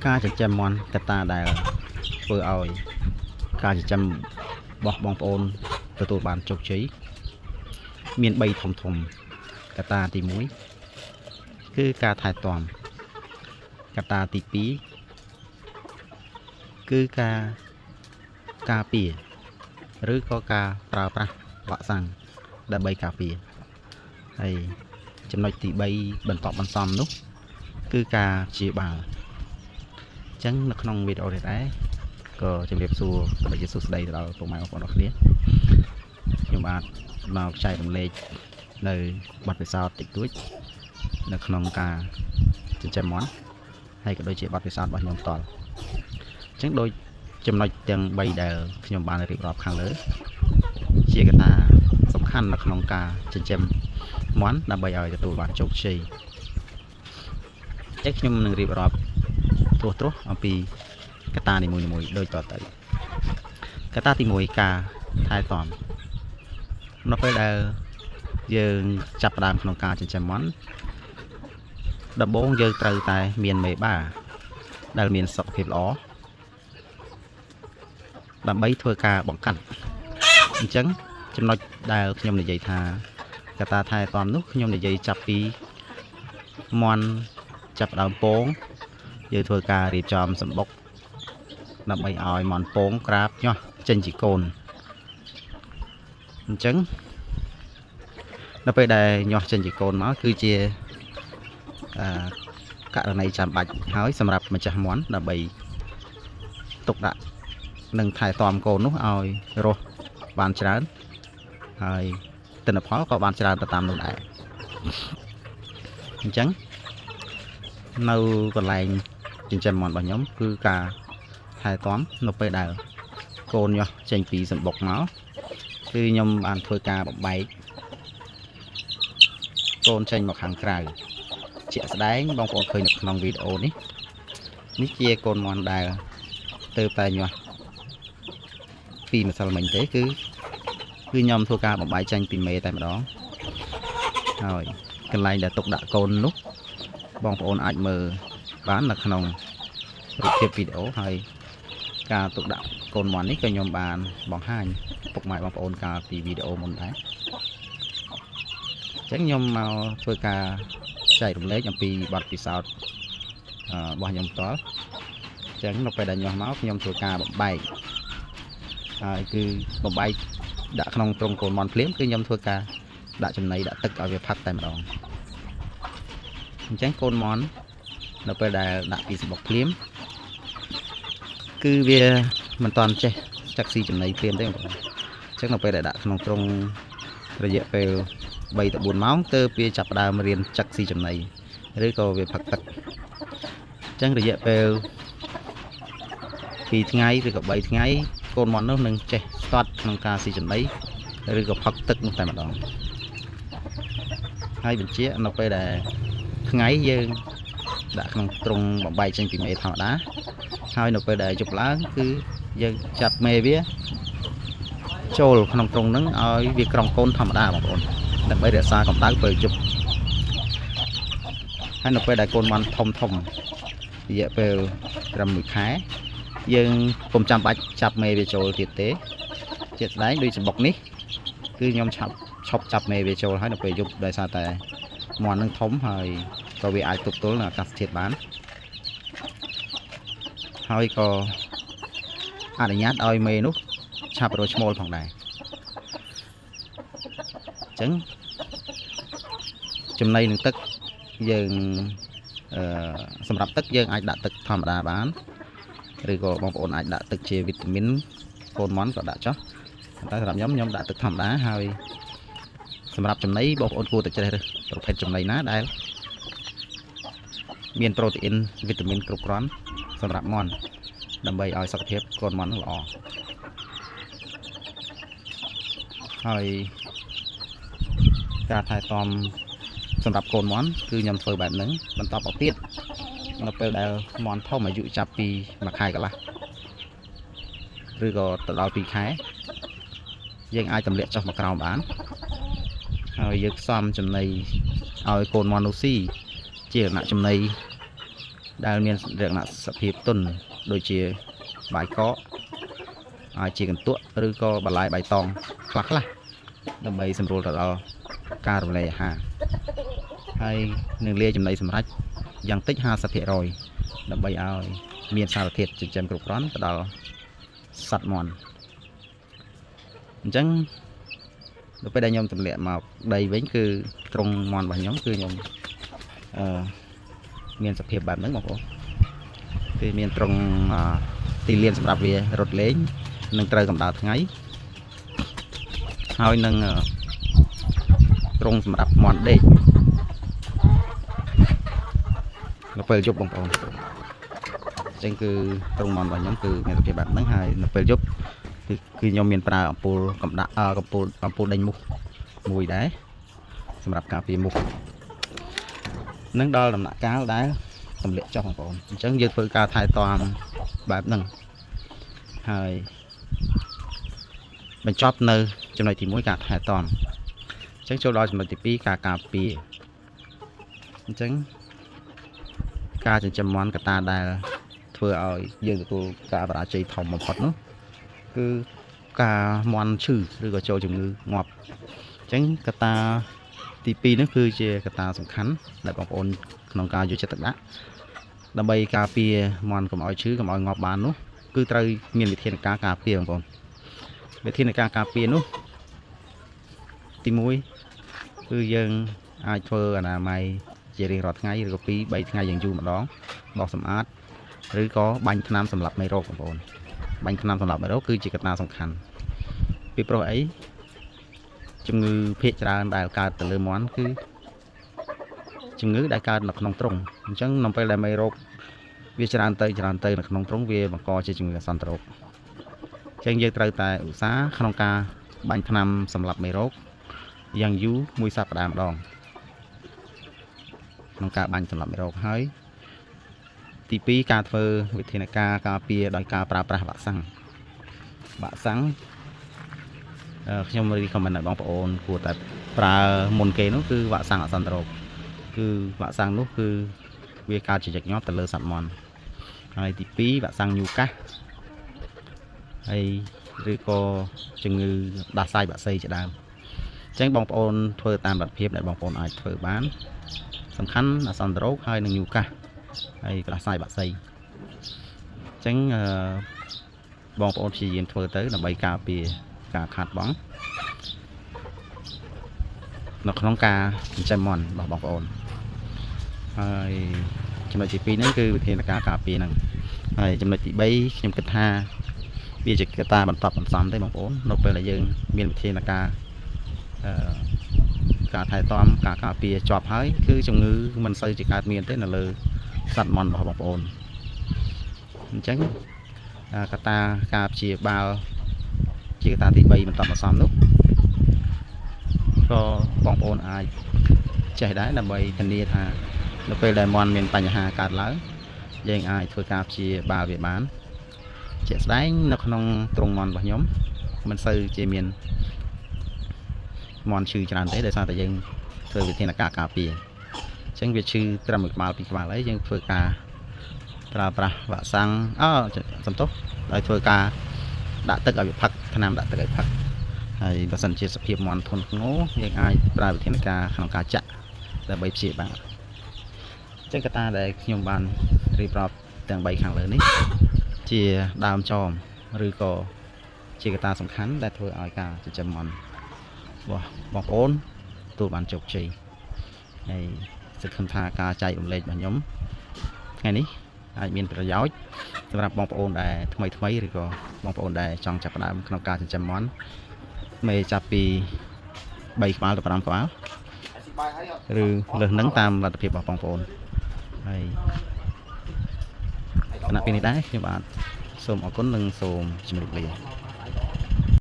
ការចិញ្ចឹមមាន់កតាដែលធ្វើឲ្យការចិញ្ចឹមរបស់បងប្អូនទទួលបានជោគជ័យមាន3ធំកតាទី1គឺការថែទាំកតាទី2គឺការពារឬក៏ការប្រើប្រាស់វ៉ាក់សាំងដើម្បីការពារហើយចំណុចទី3បន្តបន្សំនោះគឺការព្យាបាលអញ្ចឹងនៅក្នុងវីដេអូនេះដែរក៏ជម្រាបសួរបើជាសួស្តីទៅដល់ពុកម៉ែបងប្អូនអរគ្នាខ្ញុំបាទមកចែករំលែកនៅបទពិសោធន៍តិចតួចនៅក្នុងការចិញ្ចឹមមាន់ហើយក៏ដូចជាបទពិសោធន៍របស់ខ្ញុំផ្ទាល់អញ្ចឹងដូចចំណុចទាំង3ដែលខ្ញុំបានរៀបរាប់ខាងលើជាកត្តាសំខាន់នៅក្នុងការចិញ្ចឹមមាន់ដើម្បីឲ្យទទួលបានជោគជ័យអញ្ចឹងខ្ញុំនឹងរៀបរាប់ត្រួសអំពីកត្តានីមួយៗដូចតទៅកត្តាទី1ការថែទាំនៅពេលដែលយើងចាប់ផ្ដើមក្នុងការចិញ្ចឹមមាន់ដំបូងយើងត្រូវតែមានមេបាដែលមានសុខភាពល្អដើម្បីធ្វើការបង្កាត់អញ្ចឹងចំណុចដែលខ្ញុំនិយាយថាកត្តាថែទាំនោះខ្ញុំនិយាយចាប់ពីមាន់ចាប់ដើមពងយើងធ្វើការរៀបចំសម្បុកដើម្បីឲ្យមាន់ពងក្រាបញាស់ចេញជាកូនអញ្ចឹងនៅពេលដែលញាស់ចេញជាកូនមកគឺជាករណីចាំបាច់ហើយសម្រាប់ម្ចាស់មាន់ដើម្បីទុកដាក់និងថែទាំកូននោះឲ្យរស់បានច្រើនហើយទិន្នផលក៏បានច្រើនទៅតាមនោះដែរអញ្ចឹងនៅកន្លែងចិញ្ចឹមមាន់របស់ខ្ញុំគឺការថែទាំនៅពេលដែលកូនញាស់ចេញពីសម្បុកមកគឺខ្ញុំបានធ្វើការបំបែកកូនចេញមកខាងក្រៅជាក់ស្ដែងបងប្អូនឃើញនៅក្នុងវីដេអូនេះជាកូនមាន់ដែលទៅតែញាស់ពីម្សិលមិញទេគឺខ្ញុំធ្វើការបំបែកចេញពីមេតែម្ដងហើយកន្លែងដែលទុកដាក់កូននោះបងប្អូនអាចមើលបាននៅក្នុងរូបភាពវីដេអូហើយការទុកដាក់កូនមាន់នេះក៏ខ្ញុំបានបង្ហាញពុកម៉ែបងប្អូនកាលពីវីដេអូមុនដែរអញ្ចឹងខ្ញុំមកធ្វើការចែករំលែកអំពីបទពិសោធន៍របស់ខ្ញុំផ្ទាល់អញ្ចឹងនៅពេលដែលញាស់មកខ្ញុំធ្វើការបំបែកហើយគឺបំបែកដាក់ក្នុងទ្រុងកូនមាន់ភ្លាមគឺខ្ញុំធ្វើការដាក់ចំណីដាក់ទឹកឲ្យវាផឹកតែម្ដងអញ្ចឹងកូនមាន់នៅពេលដែលដាក់ពីសម្បុកភ្លាមគឺវាមិនតាន់ចេះចាក់ស៊ីចំណីភ្លាមទេបងប្អូនអញ្ចឹងនៅពេលដែលដាក់ក្នុងទ្រុងរយៈពេល3ទៅ4ម៉ោងទើបវាចាប់ផ្ដើមរៀនចាក់ស៊ីចំណីឬក៏វាផឹកទឹកអញ្ចឹងរយៈពេល2ថ្ងៃឬក៏3ថ្ងៃកូនមាន់នោះនឹងចេះស្ទាត់ក្នុងការស៊ីចំណីឬក៏ផឹកទឹកនោះតែម្ដងហើយបញ្ជានៅពេលដែលថ្ងៃយើងដាក់ក្នុងទ្រុងបំបែកចេញពីមេធម្មតាហើយនៅពេលដែលយប់ឡើងគឺយើងចាប់មេវាចូលក្នុងទ្រុងហ្នឹងឲ្យវាក្រងកូនធម្មតាបងប្អូនដើម្បីរក្សាកម្ដៅពេលយប់ហើយនៅពេលដែលកូនមាន់ធំរយៈពេលត្រឹម1ខែយើងពុំចាំបាច់ចាប់មេវាចូលទៀតទេជាក់ស្ដែងដូចសម្បុកនេះគឺខ្ញុំឈប់ចាប់មេវាចូលហើយនៅពេលយប់ដោយសារតែមាន់នឹងធំហើយក៏វាអាចទប់ទល់នឹងអាកាសធាតុបានហើយក៏អនុញ្ញាតឲ្យមេនោះឆាប់រកឈ្មោលផងដែរអញ្ចឹងចំណីនឹងទឹកយើងសម្រាប់ទឹកយើងអាចដាក់ទឹកធម្មតាបានឬក៏បងប្អូនអាចដាក់ទឹកជាវីតាមីនកូនមាន់ក៏ដាក់ចុះតែសម្រាប់ខ្ញុំដាក់ទឹកធម្មតាហើយសម្រាប់ចំណីបងប្អូនគួរតែជ្រើសរើសប្រភេទចំណីណាដែលមានប្រូតេអ៊ីនវីតាមីនគ្រប់គ្រាន់សម្រាប់មាន់ដើម្បីឲ្យសុខភាពកូនមាន់ល្អហើយការថែទាំសម្រាប់កូនមាន់គឺខ្ញុំធ្វើបែបហ្នឹងបន្តមកទៀតនៅពេលដែលមាន់ធំអាយុចាប់ពី1ខែកន្លះឬក៏ទៅដល់2ខែយើងអាចទម្លាក់ចុះមកក្រោមបានហើយយើងផ្សំចំណីឲ្យកូនមាន់នោះស៊ីជាលក្ខណៈចំណី ដែលមានលក្ខណៈសភាពទន់ដូចជាបាយកកអាចជាកន្ទក់ឬក៏បន្លែបៃតងខ្លះដើម្បីសម្រួលទៅដល់ការរំលាយអាហារហើយនឹងលាយចំណីសម្រាប់យ៉ាងតិច 50% ដើម្បីឲ្យមានសារធាតុចិញ្ចឹមគ្រប់គ្រាន់ទៅដល់សត្វមាន់អញ្ចឹងដល់ពេលដែលខ្ញុំទម្លាក់មកដីវិញគឺត្រង់មាន់របស់ខ្ញុំគឺខ្ញុំមានសភាពបែបហ្នឹងបងប្អូនគឺមានត្រង់ទីលានសម្រាប់វារត់លេងនឹងត្រូវកម្ដៅថ្ងៃហើយនឹងត្រង់សម្រាប់មាន់ដេកនៅពេលយប់បងប្អូនអញ្ចឹងគឺត្រង់មាន់របស់ខ្ញុំគឺមានសភាពបែបហ្នឹងហើយនៅពេលយប់គឺខ្ញុំមានប្រើអំពូលកម្ដៅអំពូលដេញមូសមួយដែរសម្រាប់ការពារមូសនឹងដល់ដំណាក់កាលដែលទម្លាក់ចុះបងប្អូនអញ្ចឹងយើងធ្វើការថែទាំបែបហ្នឹងហើយបញ្ចប់នៅចំណុចទី1ការថែទាំអញ្ចឹងចូលដល់ចំណុចទី2ការការពារអញ្ចឹងការចិញ្ចឹមមាន់កត្តាដែលធ្វើឲ្យយើងទទួលការបរាជ័យធំបំផុតនោះគឺការមាន់ឈឺឬក៏ចូលជំងឺងាប់អញ្ចឹងកត្តាទី2នេះគឺជាកត្តាសំខាន់ដែលបងប្អូនក្នុងការយកចិត្តទុកដាក់ដើម្បីការពារមាន់កុំឲ្យឈឺកុំឲ្យងាប់បាននោះគឺត្រូវមានវិធានការការពារបងប្អូនវិធានការការពារនោះទី1គឺយើងអាចធ្វើអនាម័យជារៀងរាល់ថ្ងៃឬក៏2 3ថ្ងៃយ៉ាងយូរម្ដងបោសសម្អាតឬក៏បាញ់ថ្នាំសម្លាប់មេរោគបងប្អូនបាញ់ថ្នាំសម្លាប់មេរោគគឺជាកត្តាសំខាន់ពីព្រោះអីជំងឺភាគច្រើនដែលកើតទៅលើមាន់គឺជំងឺដែលកើតនៅក្នុងទ្រុងអញ្ចឹងនៅពេលដែលមេរោគវាច្រើនទៅនៅក្នុងទ្រុងវាបង្កជាជំងឺអាសន្នរោគអញ្ចឹងយើងត្រូវតែឧស្សាហ៍ក្នុងការបាញ់ថ្នាំសម្លាប់មេរោគយ៉ាងយូរមួយសប្តាហ៍ម្ដងក្នុងការបាញ់សម្លាប់មេរោគហើយទី2ការធ្វើវិធានការការពារដោយការប្រើប្រាស់វ៉ាក់សាំងខ្ញុំរីខមមិនឲ្យបងប្អូនគួរតែប្រើមុនគេនោះគឺវ៉ាក់សាំងអាសន្នរោគគឺវ៉ាក់សាំងនោះគឺវាកើតជាញឹកញាប់ទៅលើសត្វមាន់ហើយទី2វ៉ាក់សាំងញូកាសហើយឬក៏ជំងឺដាសាយបាក់សីជាដើមអញ្ចឹងបងប្អូនធ្វើតាមលទ្ធភាពដែលបងប្អូនអាចធ្វើបានសំខាន់អាសន្នរោគហើយនឹងញូកាសហើយដាសាយបាក់សីអញ្ចឹងបងប្អូនព្យាយាមធ្វើទៅដើម្បីការពារការខាតបង់នៅក្នុងការចិញ្ចឹមមាន់របស់បងប្អូនហើយចំណុចទី2ហ្នឹងគឺវិធានការការពារហ្នឹងហើយចំណុចទី3ខ្ញុំគិតថាវាជាកត្តាបន្តបន្សំទេបងប្អូននៅពេលដែលយើងមានវិធានការការថែទាំការការពារជាប់ហើយគឺជំងឺមិនសូវជាកើតមានទេនៅលើសត្វមាន់របស់បងប្អូនអញ្ចឹងកត្តាការព្យាបាលជាកត្តាទី3បន្តបន្សំនោះក៏បងប្អូនអាចចេះដែរដើម្បីធានាថានៅពេលដែលមាន់មានបញ្ហាកើតឡើងយើងអាចធ្វើការព្យាបាលវាបានជាក់ស្ដែងនៅក្នុងទ្រុងមាន់របស់ខ្ញុំមិនសូវជាមានមាន់ឈឺច្រើនទេដោយសារតែយើងធ្វើវិធានការការពារអញ្ចឹងវាឈឺត្រឹម1ក្បាល2ក្បាលហើយយើងធ្វើការប្រើប្រាស់វ៉ាក់សាំងសំទោសដោយធ្វើការដាក់ទឹកឲ្យវាផឹកថ្នាំដាក់ទឹកឲ្យផឹកហើយបើសិនជាសភាពមាន់ធ្ងន់ធ្ងរយើងអាចប្រើវិធានការក្នុងការចាក់ដើម្បីព្យាបាលអញ្ចឹងកត្តាដែលខ្ញុំបានរៀបរាប់ទាំង3ខាងលើនេះជាដើមចមឬក៏ជាកត្តាសំខាន់ដែលធ្វើឲ្យការចិញ្ចឹមមាន់បងប្អូនទទួលបានជោគជ័យហើយសង្ឃឹមថាការចែករំលែករបស់ខ្ញុំថ្ងៃនេះអាចមានប្រយោជន៍សម្រាប់បងប្អូនដែលថ្មីឬក៏បងប្អូនដែលចង់ចាប់ផ្ដើមក្នុងការចិញ្ចឹមមាន់មេចាប់ពី3ក្បាលទៅ5ក្បាលឬលើសនឹងតាមលទ្ធភាពរបស់បងប្អូនហើយគណៈពេលនេះដែរខ្ញុំបាទសូមអរគុណនិងសូមជម្រាបលា